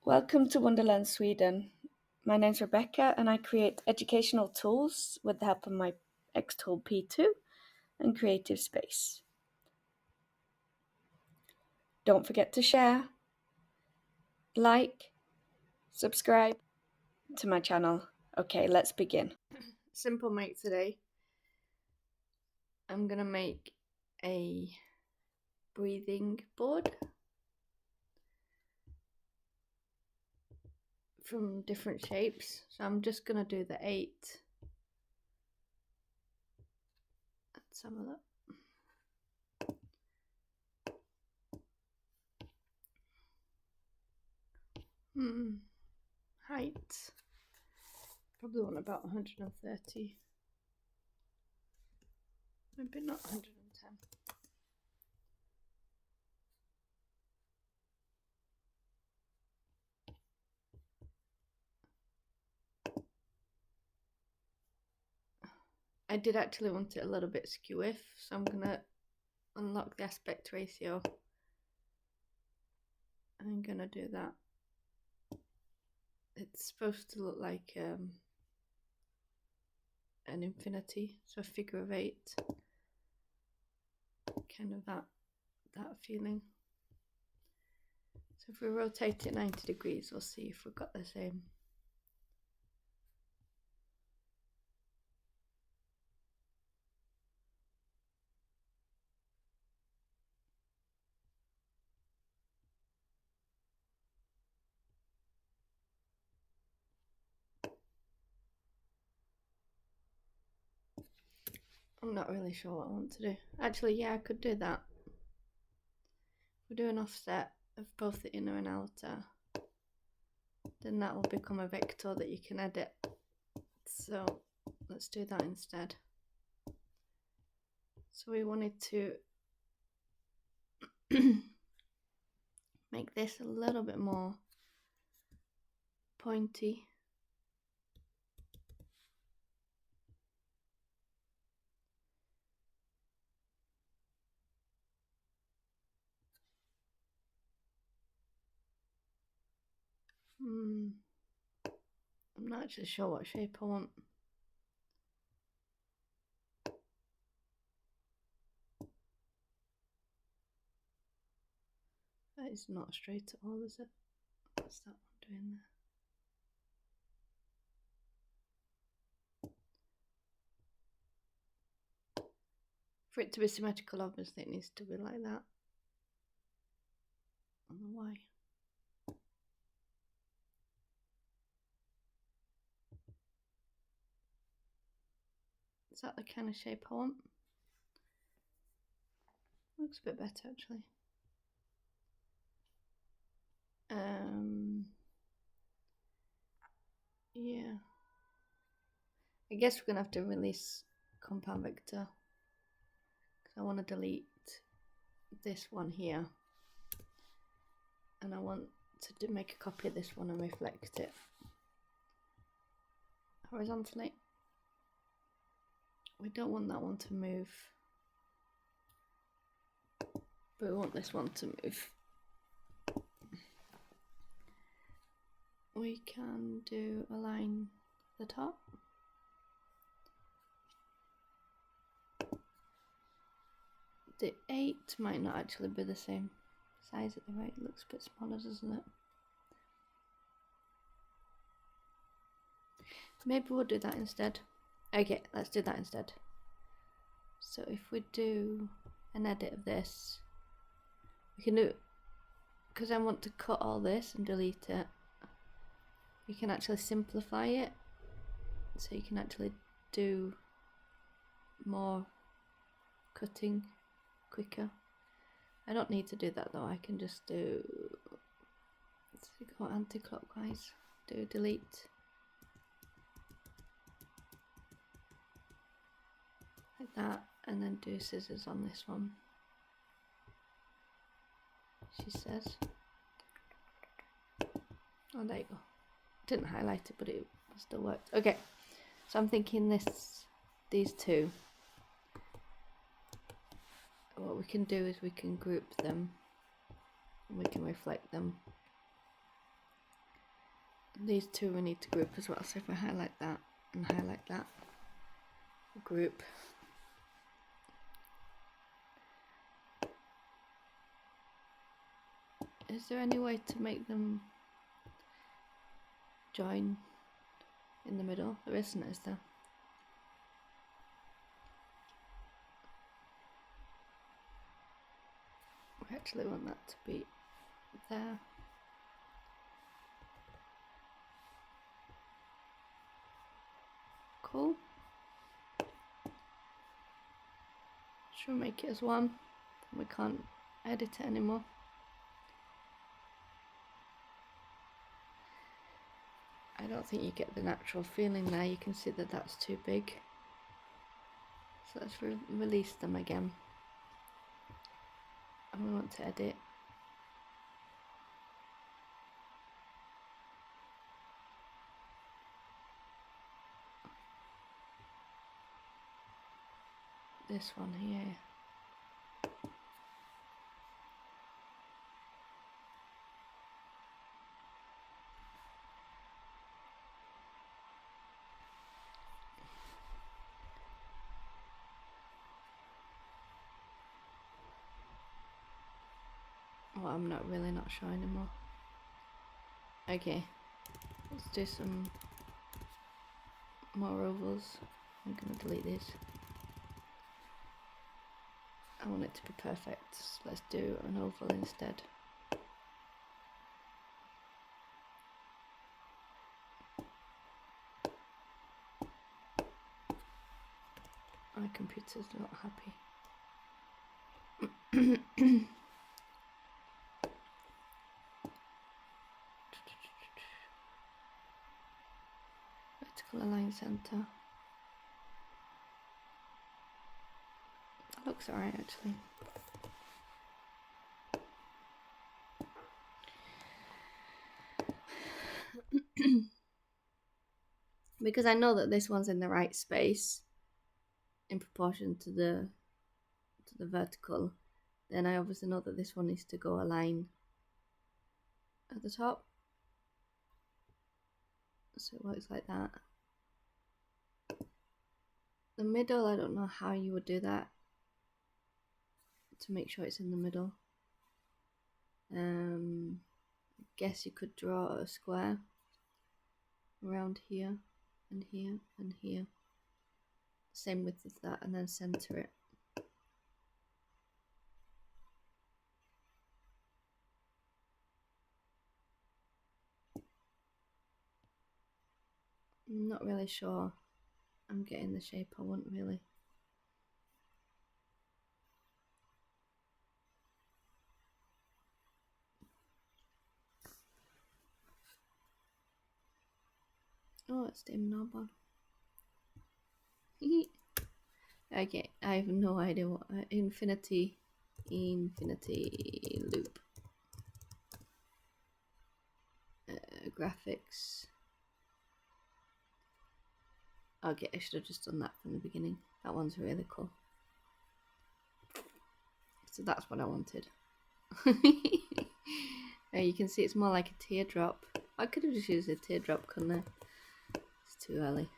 Welcome to Wonderland Sweden. My name's Rebecca and I create educational tools with the help of my XTool P2 and Creative Space. Don't forget to share, like, subscribe to my channel. Okay, let's begin. Simple make today. I'm gonna make a breathing board from different shapes. So I'm just gonna do the 8. Let's have a look. Height. Probably want about 130. Maybe not 110. I did actually want it a little bit skew-if, so I'm gonna unlock the aspect ratio. I'm gonna do that. It's supposed to look like an infinity, so a figure of 8. Kind of that feeling. So if we rotate it 90 degrees, we'll see if we've got the same. I'm not really sure what I want to do. Actually, yeah, I could do that. We'll do an offset of both the inner and outer. Then that will become a vector that you can edit. So let's do that instead. So we wanted to make this a little bit more pointy. I'm not actually sure what shape I want. That is not straight at all, is it? What's that one doing there? For it to be symmetrical, obviously it needs to be like that. I don't know why. Is that the kind of shape I want? Looks a bit better actually. Yeah. I guess we're gonna have to release compound vector because I want to delete this one here, and I want to make a copy of this one and reflect it horizontally. We don't want that one to move, but we want this one to move. We can do a line at the top. The 8 might not actually be the same size at the right. It looks a bit smaller, doesn't it? Maybe we'll do that instead. Okay, let's do that instead. So if we do an edit of this, we can do, because I want to cut all this and delete it, we can actually simplify it, so you can actually do more cutting quicker. I don't need to do that though. I can just do, let's go anti-clockwise, do delete like that, and then do scissors on this one, she says. Oh, there you go. Didn't highlight it, but it still worked. Okay, so I'm thinking these two, what we can do is we can group them and we can reflect them. these two we need to group as well, so if I highlight that and highlight that, group. Is there any way to make them join in the middle? There isn't, is there? We actually want that to be there. Cool. Should we make it as one? We can't edit it anymore. I don't think you get the natural feeling there. You can see that that's too big. So let's release them again. And we want to edit. This one here. Well, I'm not sure anymore. Okay, let's do some more ovals. I'm gonna delete these. I want it to be perfect, so let's do an oval instead. My computer's not happy. Vertical align center. That looks alright actually. Because I know that this one's in the right space in proportion to the vertical, then I obviously know that this one needs to go align at the top. So it works like that. The middle, I don't know how you would do that to make sure it's in the middle. I guess you could draw a square around here and here and here. Same width as that, and then center it. I'm not really sure I'm getting the shape I want really. Oh, it's dim knob on. Okay, I have no idea what infinity loop graphics. Okay, I should have just done that from the beginning. That one's really cool. So that's what I wanted. You can see it's more like a teardrop. I could have just used a teardrop, couldn't I? It's too early.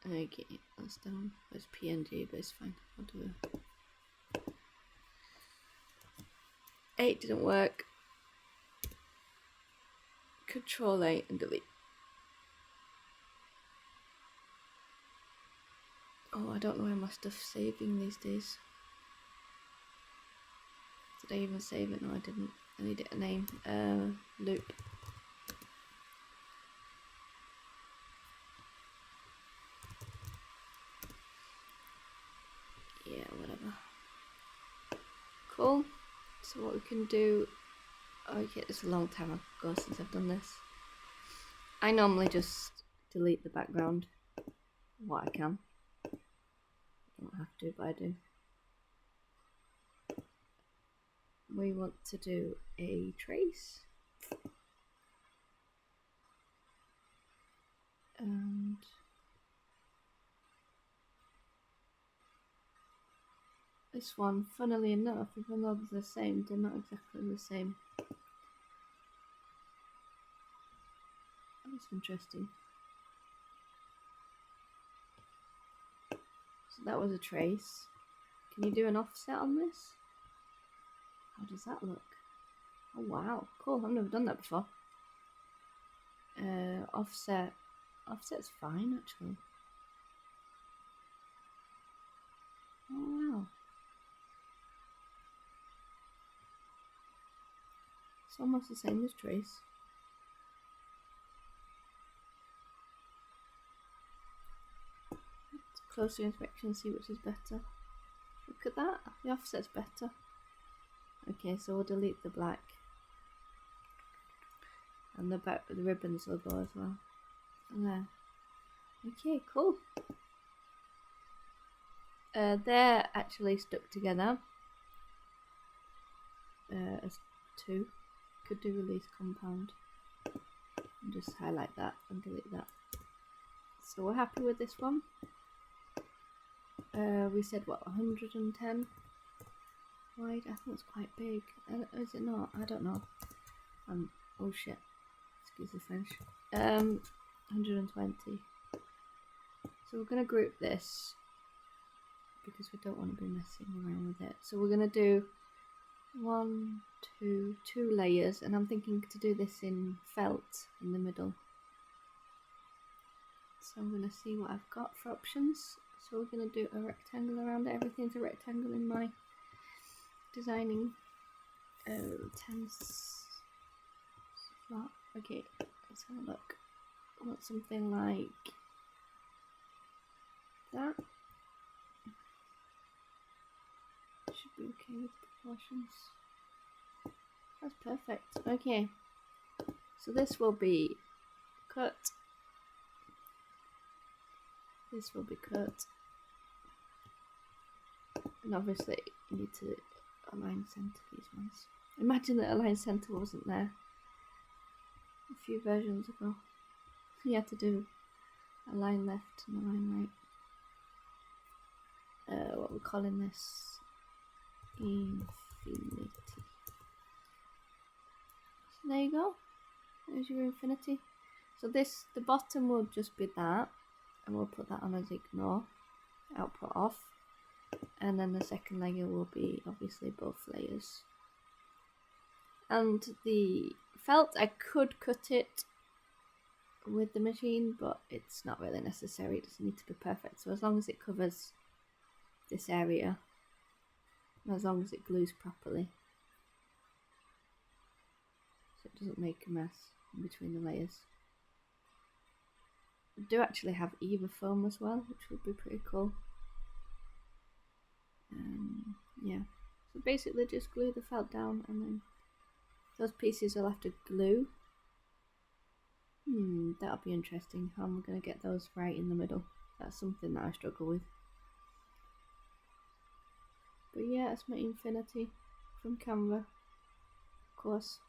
Okay, that's down. It's PNG, but it's fine. I'll do it. 8 didn't work. Control 8 and delete. Oh, I don't know where my stuff's saving these days. Did I even save it? No, I didn't. I need a name. Loop. Yeah, whatever. Cool. So what we can do... Okay, it's a long time ago since I've done this. I normally just delete the background. What I can. I don't have to, but I do. We want to do a trace. And this one, funnily enough, even though they're the same, they're not exactly the same. That's interesting. So that was a trace. Can you do an offset on this? How does that look? Oh wow, cool, I've never done that before. Offset's fine actually. Oh wow. It's almost the same as trace. Closer inspection, see which is better. Look at that, the offset's better. Okay, so we'll delete the black. And the ribbons will go as well. And there. Okay, cool. They're actually stuck together as two. Could do release compound. And just highlight that and delete that. So we're happy with this one. We said what, 110 wide? I think it's quite big. Is it not? I don't know. Oh shit. Excuse the French. 120. So we're going to group this because we don't want to be messing around with it. So we're going to do two layers, and I'm thinking to do this in felt in the middle. So I'm going to see what I've got for options. So we're going to do a rectangle around it. Everything's a rectangle in my designing. 10 slot. Okay, let's have a look. I want something like that. Should be okay with the proportions. That's perfect. Okay, so this will be cut. This will be cut. And obviously you need to align centre these ones. Imagine that align centre wasn't there a few versions ago. You had to do a line left and a line right. What we're calling this? Infinity. So there you go. There's your infinity. So this, the bottom will just be that, and we'll put that on as ignore, output off, and then the second layer will be obviously both layers. And the felt, I could cut it with the machine, but it's not really necessary. It doesn't need to be perfect. So as long as it covers this area, and as long as it glues properly, so it doesn't make a mess in between the layers. I do actually have Eva foam as well, which would be pretty cool. Yeah, so basically just glue the felt down, and then those pieces will have to glue. That'll be interesting. How am I going to get those right in the middle? That's something that I struggle with. But yeah, it's my infinity from Canva, of course.